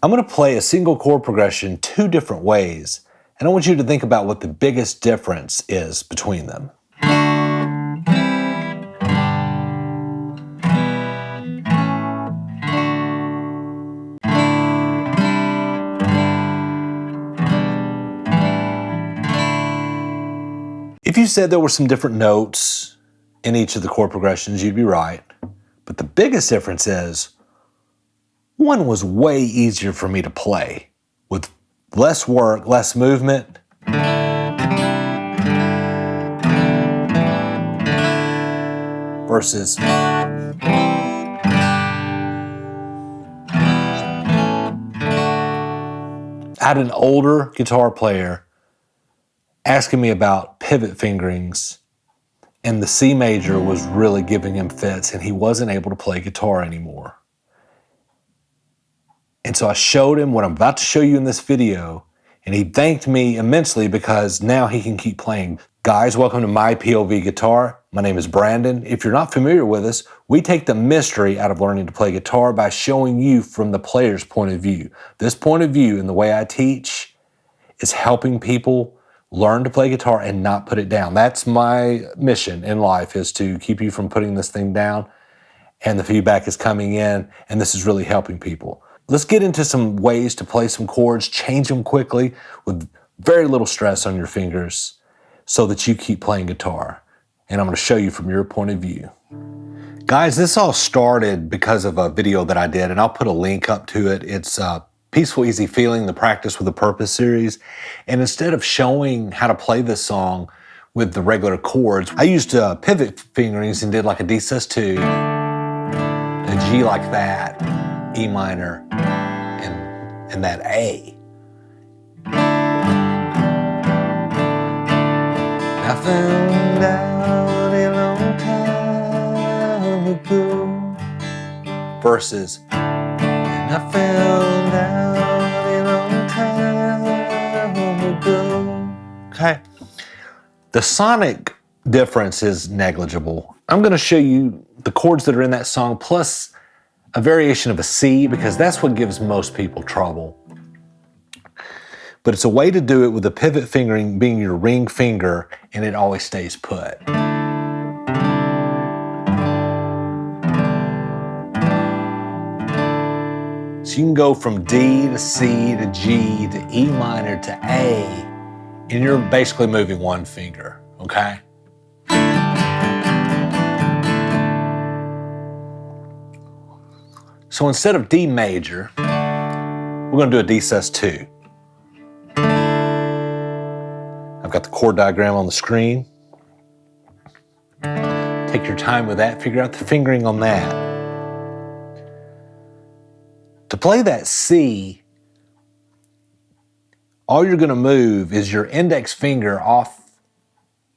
I'm going to play a single chord progression two different ways, and I want you to think about what the biggest difference is between them. If you said there were some different notes in each of the chord progressions, you'd be right. But the biggest difference is one was way easier for me to play with less work, less movement. Versus I had an older guitar player asking me about pivot fingerings, and the C major was really giving him fits, and he wasn't able to play guitar anymore. And so I showed him what I'm about to show you in this video, and he thanked me immensely because now he can keep playing. Guys, welcome to MyPOVGuitar. My name is Brandon. If you're not familiar with us, we take the mystery out of learning to play guitar by showing you from the player's point of view. This point of view and the way I teach is helping people learn to play guitar and not put it down. That's my mission in life, is to keep you from putting this thing down, and the feedback is coming in, and this is really helping people. Let's get into some ways to play some chords, change them quickly with very little stress on your fingers so that you keep playing guitar. And I'm going to show you from your point of view. Guys, this all started because of a video that I did, and I'll put a link up to it. It's Peaceful Easy Feeling, the Practice with a Purpose series. And instead of showing how to play this song with the regular chords, I used pivot fingerings and did like a D sus2, a G like that, E minor, and that A. I found out a long time ago. Versus, and I found out a long time ago. Okay. The sonic difference is negligible. I'm going to show you the chords that are in that song plus a variation of a C, because that's what gives most people trouble. But it's a way to do it with the pivot fingering being your ring finger, and it always stays put. So you can go from D to C to G to E minor to A, and you're basically moving one finger, okay? So instead of D major, we're going to do a D sus2. I've got the chord diagram on the screen. Take your time with that, figure out the fingering on that. To play that C, all you're going to move is your index finger off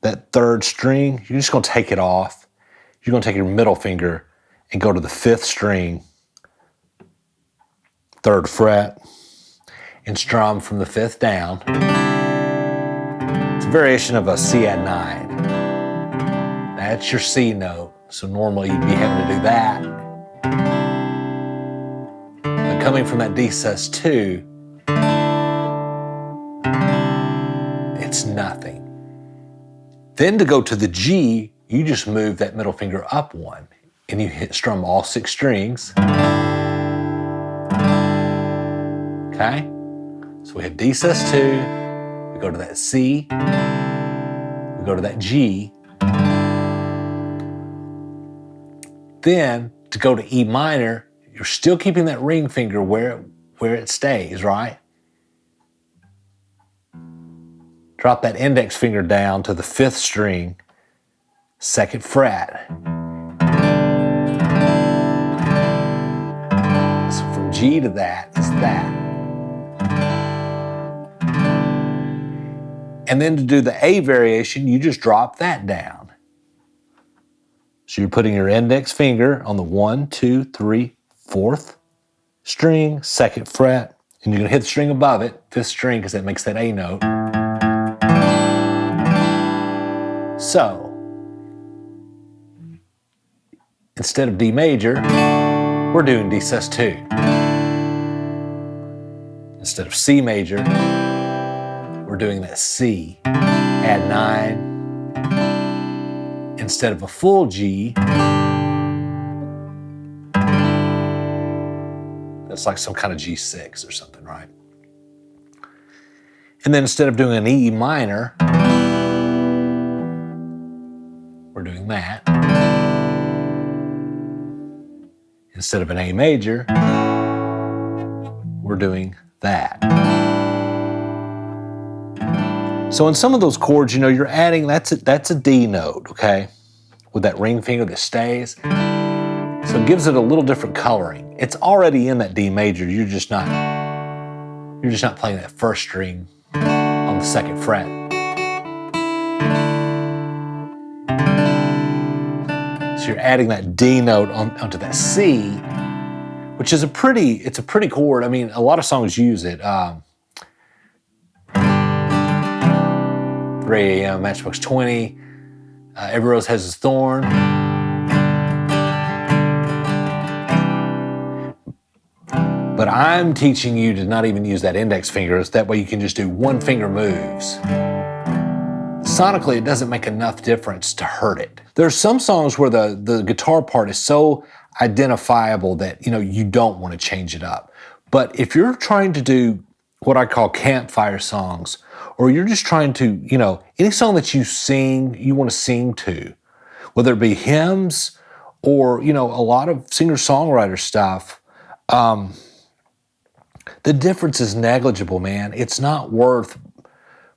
that third string. You're just going to take it off. You're going to take your middle finger and go to the fifth string, third fret, and strum from the fifth down. It's a variation of a C add 9. That's your C note. So normally you'd be having to do that. But coming from that D sus2, it's nothing. Then to go to the G, you just move that middle finger up one, and you strum all 6 strings. Okay? So we have D sus2, we go to that C, we go to that G. Then to go to E minor, you're still keeping that ring finger where it stays, right? Drop that index finger down to the 5th string, 2nd fret. So from G to that is that. And then to do the A variation, you just drop that down. So you're putting your index finger on the 1, 2, 3, 4th string, 2nd fret, and you're gonna hit the string above it, 5th string, because that makes that A note. So, instead of D major, we're doing D sus2. Instead of C major, we're doing that C, add 9. Instead of a full G, it's like some kind of G6 or something, right? And then instead of doing an E minor, we're doing that. Instead of an A major, we're doing that. So in some of those chords, you know, you're adding, that's a D note, okay? With that ring finger that stays. So it gives it a little different coloring. It's already in that D major, you're just not playing that first string on the 2nd fret. So you're adding that D note onto that C, which is a pretty chord. I mean, a lot of songs use it. 3 a.m., Matchbox 20, Every Rose Has Its Thorn. But I'm teaching you to not even use that index finger. That way you can just do one finger moves. Sonically, it doesn't make enough difference to hurt it. There's some songs where the guitar part is so identifiable that, you know, you don't want to change it up. But if you're trying to do what I call campfire songs, or you're just trying to, you know, any song that you want to sing to, whether it be hymns or, you know, a lot of singer-songwriter stuff, the difference is negligible, man. It's not worth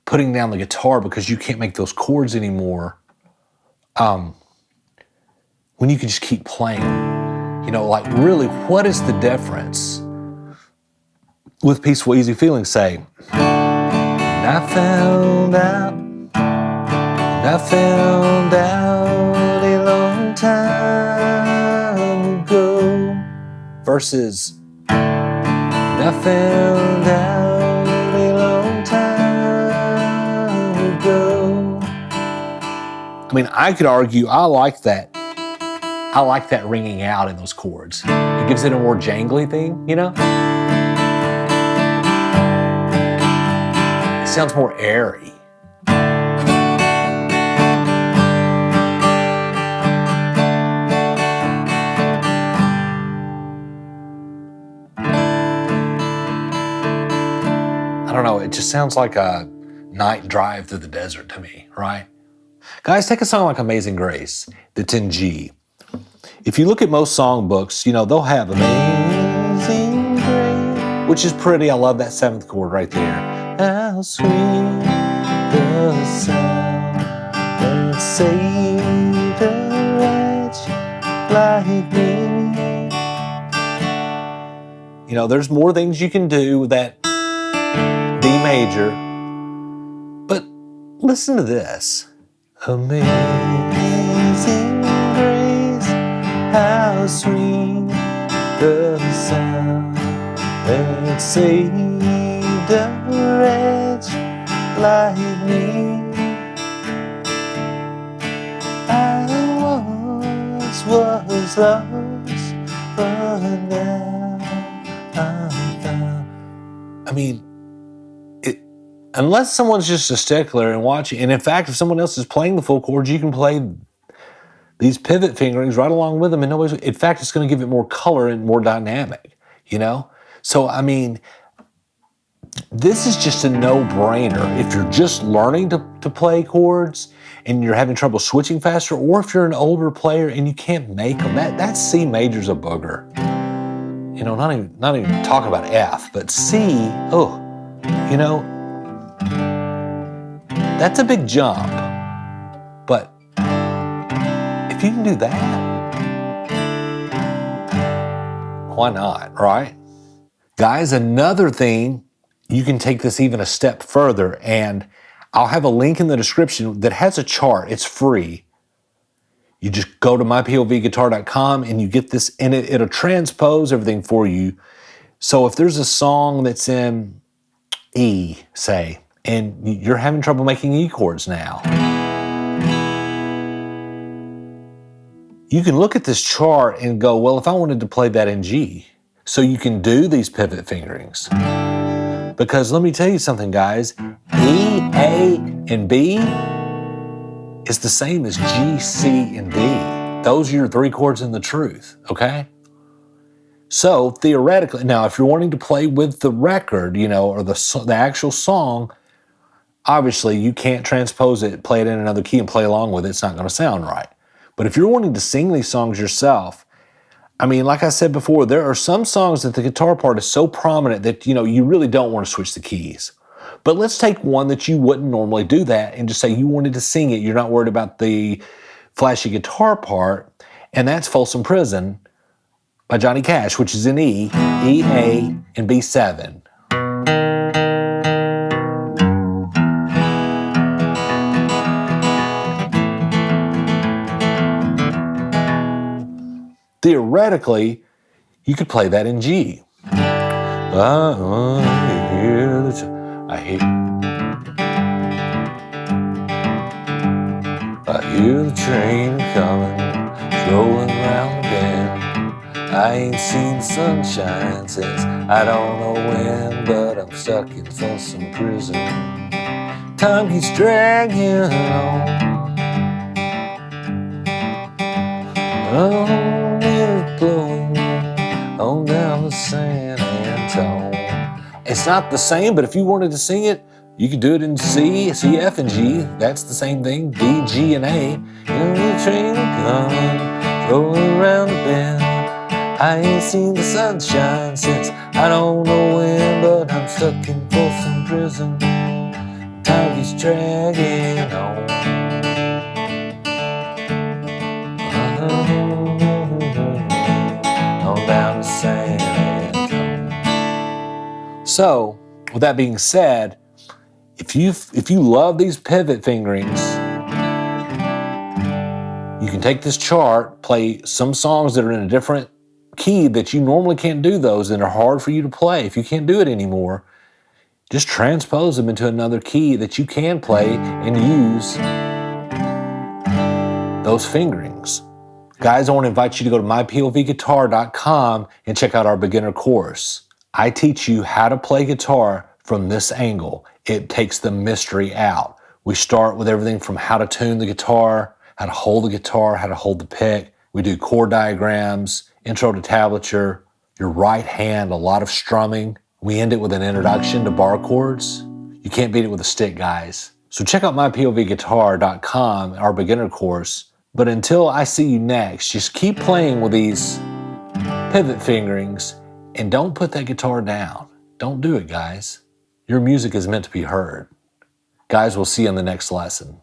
putting down the guitar because you can't make those chords anymore when you can just keep playing. You know, like really, what is the difference? With Peaceful Easy Feeling, say, I found out a long time ago, versus I found out a long time ago. I mean, I could argue I like that ringing out in those chords. It gives it a more jangly thing, you know? It sounds more airy. I don't know, it just sounds like a night drive through the desert to me, right? Guys, take a song like Amazing Grace that's in G. If you look at most songbooks, you know, they'll have Amazing Grace, which is pretty. I love that 7th chord right there. How sweet the sound that saved a wretch like me. You know, there's more things you can do with that D major, but listen to this. Amazing grace, how sweet the sound that saved a wretch like me. I once was lost, but now I'm found. I mean, unless someone's just a stickler and watching, and in fact, if someone else is playing the full chords, you can play these pivot fingerings right along with them, and nobody's, in fact, it's going to give it more color and more dynamic, you know? So, I mean, this is just a no-brainer. If you're just learning to play chords and you're having trouble switching faster, or if you're an older player and you can't make them, that C major's a booger. You know, not even talking about F, but C, oh, you know, that's a big jump, but if you can do that, why not, right? Guys, another thing, you can take this even a step further, and I'll have a link in the description that has a chart. It's free. You just go to MyPOVGuitar.com and you get this, and it'll transpose everything for you. So if there's a song that's in E, say, and you're having trouble making E chords now, you can look at this chart and go, well, if I wanted to play that in G, so you can do these pivot fingerings. Because let me tell you something, guys. E, A, and B is the same as G, C, and D. Those are your 3 chords in the truth, okay? So theoretically, now if you're wanting to play with the record, you know, or the actual song, obviously you can't transpose it, play it in another key and play along with it. It's not going to sound right. But if you're wanting to sing these songs yourself, I mean, like I said before, there are some songs that the guitar part is so prominent that, you know, you really don't want to switch the keys. But let's take one that you wouldn't normally do that and just say you wanted to sing it. You're not worried about the flashy guitar part, and that's Folsom Prison by Johnny Cash, which is in E, E, A, and B7. Theoretically, you could play that in G. I hear the train coming, rolling round the bend. I ain't seen the sunshine since I don't know when, but I'm stuck in Folsom Prison. Time keeps dragging on. Oh, it's blowing on down to San Antone. It's not the same, but if you wanted to sing it, you could do it in C, C, F, and G. That's the same thing. D, G, and A. And the train coming, rolling around the bend. I ain't seen the sunshine since I don't know when, but I'm stuck in Folsom Prison. Time keeps dragging on. On down to San Antone. So, with that being said, if you love these pivot fingerings, you can take this chart, play some songs that are in a different key that you normally can't do those and are hard for you to play. If you can't do it anymore, just transpose them into another key that you can play and use those fingerings. Guys, I want to invite you to go to MyPOVGuitar.com and check out our beginner course. I teach you how to play guitar from this angle. It takes the mystery out. We start with everything from how to tune the guitar, how to hold the guitar, how to hold the pick. We do chord diagrams, intro to tablature, your right hand, a lot of strumming. We end it with an introduction to bar chords. You can't beat it with a stick, guys. So check out MyPOVGuitar.com, our beginner course. But until I see you next, just keep playing with these pivot fingerings and don't put that guitar down. Don't do it, guys. Your music is meant to be heard. Guys, we'll see you in the next lesson.